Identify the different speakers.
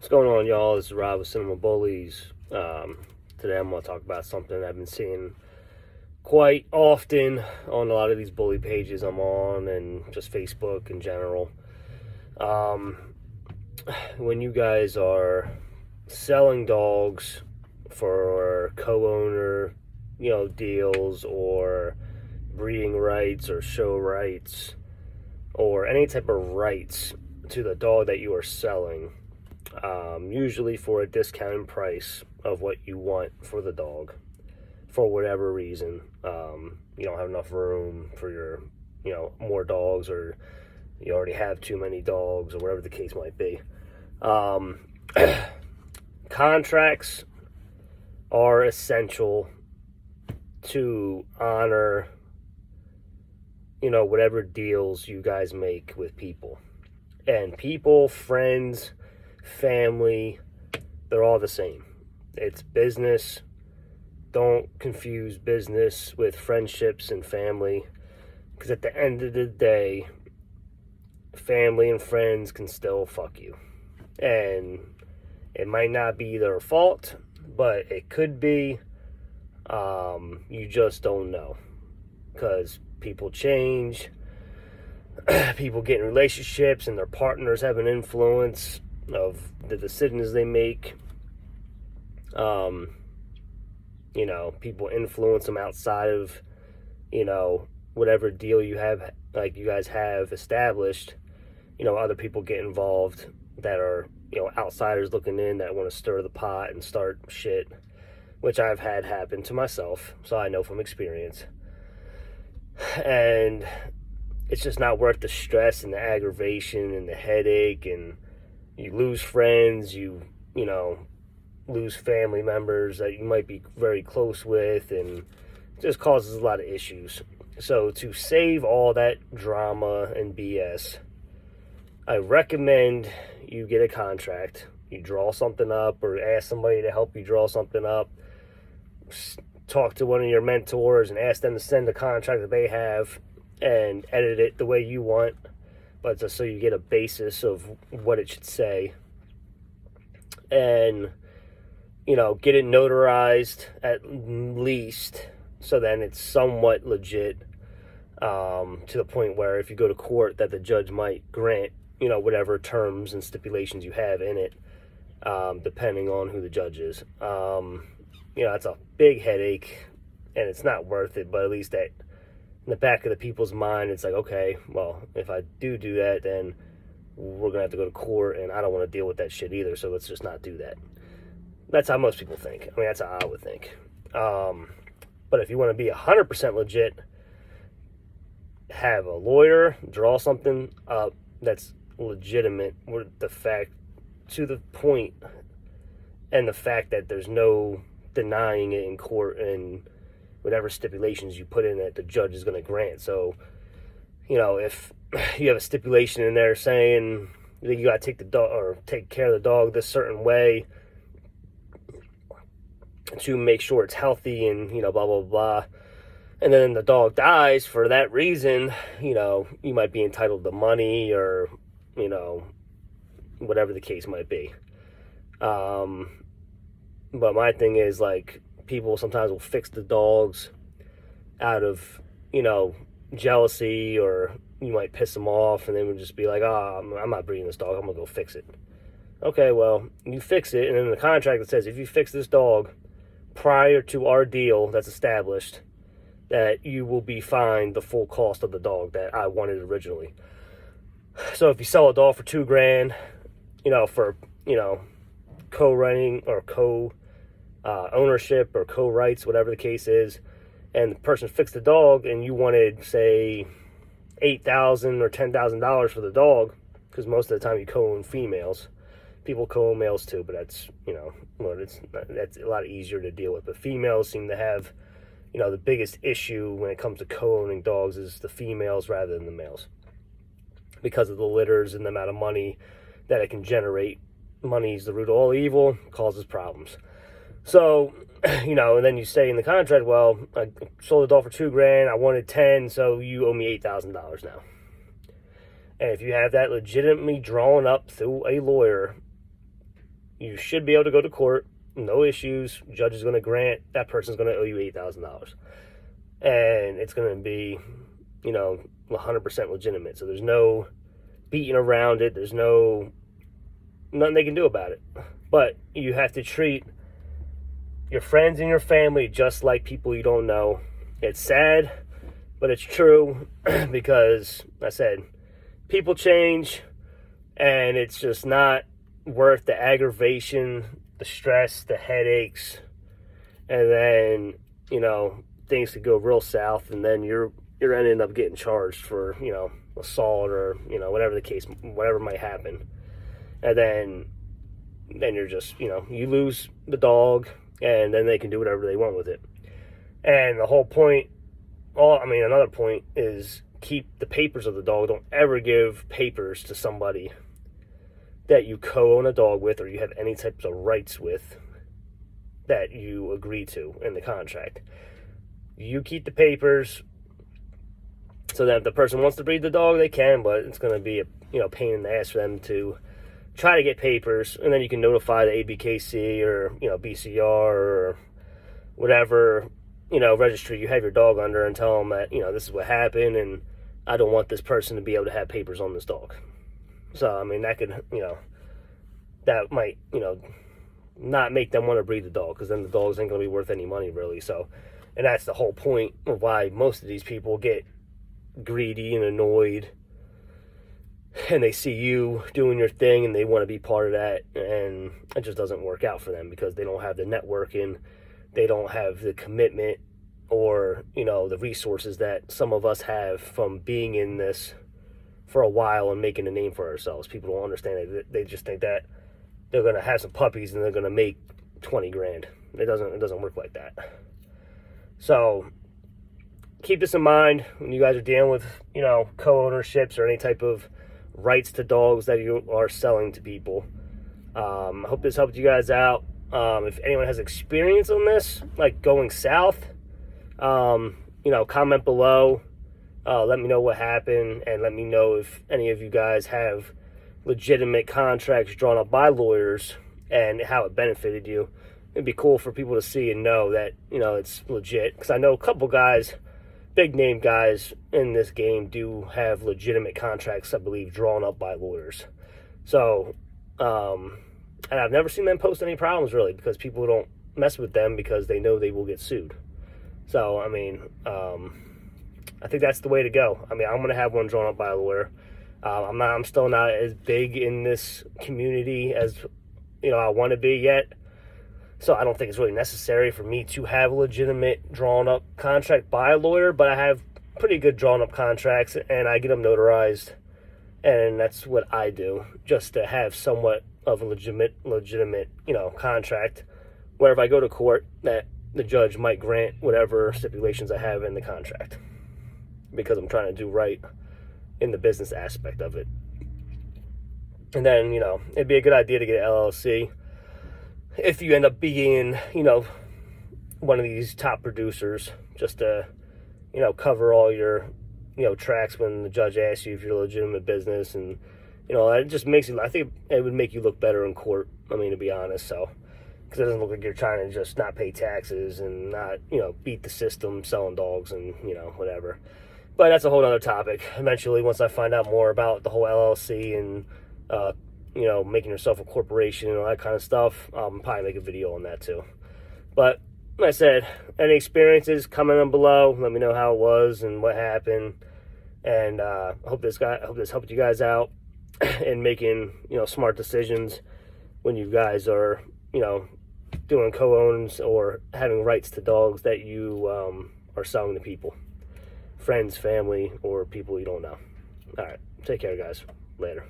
Speaker 1: What's going on, y'all? This is Rob with CinemaBullyZ. Today I'm going to talk about something I've been seeing quite often on a lot of these bully pages I'm on and just Facebook in general. When you guys are selling dogs for co-owner, deals or breeding rights or show rights or any type of rights to the dog that you are selling, usually for a discounted price of what you want for the dog, for whatever reason. You don't have enough room for your, more dogs, or you already have too many dogs, or whatever the case might be. Contracts are essential to honor, whatever deals you guys make with people. And people, friends, family, they're all the same. It's business. Don't confuse business with friendships and family, because at the end of the day, family and friends can still fuck you. And it might not be their fault, but it could be. You just don't know, because people change. People get in relationships and their partners have an influence of the decisions they make. People influence them outside of, whatever deal you have, like you guys have established. Other people get involved that are, outsiders looking in, that want to stir the pot and start shit, which I've had happen to myself, so I know from experience. And it's just not worth the stress and the aggravation and the headache, and you lose friends, you lose family members that you might be very close with, and it just causes a lot of issues. So to save all that drama and BS, I recommend you get a contract. You draw something up, or ask somebody to help you draw something up. Talk to one of your mentors and ask them to send the contract that they have and edit it the way you want, but just so you get a basis of what it should say. And get it notarized at least, so then it's somewhat legit, to the point where if you go to court, that the judge might grant, whatever terms and stipulations you have in it, depending on who the judge is. It's a big headache, and it's not worth it, but at least that in the back of the people's mind, it's like, okay, well, if I do that, then we're going to have to go to court, and I don't want to deal with that shit either, so let's just not do that. That's how most people think. I mean, that's how I would think. But if you want to be 100% legit, have a lawyer draw something up that's legitimate, with the fact to the point, and the fact that there's no denying it in court, and whatever stipulations you put in it, the judge is going to grant. So, if you have a stipulation in there saying that you got to take the dog, or take care of the dog this certain way to make sure it's healthy, and blah blah blah, and then the dog dies for that reason, you might be entitled to money, or whatever the case might be. But my thing is, like, people sometimes will fix the dogs out of, jealousy, or you might piss them off, and they would just be like, I'm not breeding this dog, I'm going to go fix it. Okay, well, you fix it, and in the contract it says, if you fix this dog prior to our deal that's established, that you will be fined the full cost of the dog that I wanted originally. So if you sell a dog for $2,000, for, co-running or ownership or co-rights, whatever the case is, and the person fixed the dog, and you wanted, say, $8,000 or $10,000 for the dog, because most of the time you co-own females. People co-own males too, but that's, that's a lot easier to deal with. But females seem to have, the biggest issue when it comes to co-owning dogs is the females rather than the males, because of the litters and the amount of money that it can generate. Money is the root of all evil, causes problems. So, and then you say in the contract, well, I sold the dog for $2,000, I wanted 10, so you owe me $8,000 now. And if you have that legitimately drawn up through a lawyer, you should be able to go to court, no issues. Judge is going to grant, that person's going to owe you $8,000. And it's going to be, 100% legitimate. So there's no beating around it. There's nothing they can do about it. But you have to treat your friends and your family just like people you don't know. It's sad, but it's true because, I said, people change, and it's just not worth the aggravation, the stress, the headaches, and then, things could go real south, and then you're ending up getting charged for, assault or, whatever the case, whatever might happen. And then you're just, you lose the dog, and then they can do whatever they want with it. And the whole point, another point is keep the papers of the dog. Don't ever give papers to somebody that you co-own a dog with or you have any types of rights with that you agree to in the contract. You keep the papers so that if the person wants to breed the dog, they can, but it's going to be a pain in the ass for them to try to get papers, and then you can notify the ABKC or BCR or whatever registry you have your dog under and tell them that this is what happened and I don't want this person to be able to have papers on this dog. So that could that might not make them want to breed the dog, because then the dogs ain't going to be worth any money really. So, and that's the whole point of why most of these people get greedy and annoyed, and they see you doing your thing and they want to be part of that, and it just doesn't work out for them because they don't have the networking, they don't have the commitment or the resources that some of us have from being in this for a while and making a name for ourselves. People don't understand it. They just think that they're going to have some puppies and they're going to make 20 grand. It doesn't work like that. So keep this in mind when you guys are dealing with, co-ownerships or any type of rights to dogs that you are selling to people. I hope this helped you guys out. If anyone has experience on this, like going south, comment below. Let me know what happened, and let me know if any of you guys have legitimate contracts drawn up by lawyers and how it benefited you. It'd be cool for people to see and know that, it's legit. Because I know a couple guys, big name guys in this game, do have legitimate contracts, I believe, drawn up by lawyers. So, and I've never seen them post any problems really, because people don't mess with them because they know they will get sued. So, I think that's the way to go. I'm going to have one drawn up by a lawyer. I'm still not as big in this community as, I want to be yet. So I don't think it's really necessary for me to have a legitimate drawn up contract by a lawyer, but I have pretty good drawn up contracts and I get them notarized. And that's what I do, just to have somewhat of a legitimate, contract where if I go to court, that the judge might grant whatever stipulations I have in the contract, because I'm trying to do right in the business aspect of it. And then, it'd be a good idea to get an LLC if you end up being, one of these top producers, just to, cover all your, tracks when the judge asks you if you're a legitimate business. And, it just makes you, I think it would make you look better in court, to be honest. So, because it doesn't look like you're trying to just not pay taxes and not, beat the system selling dogs and, whatever. But that's a whole other topic. Eventually, once I find out more about the whole LLC and, making yourself a corporation and all that kind of stuff, I'll probably make a video on that too. But like I said, any experiences, comment on below. Let me know how it was and what happened. And I hope this helped you guys out in making, smart decisions when you guys are, doing co-owns or having rights to dogs that you are selling to people. Friends, family, or people you don't know. All right. Take care, guys. Later.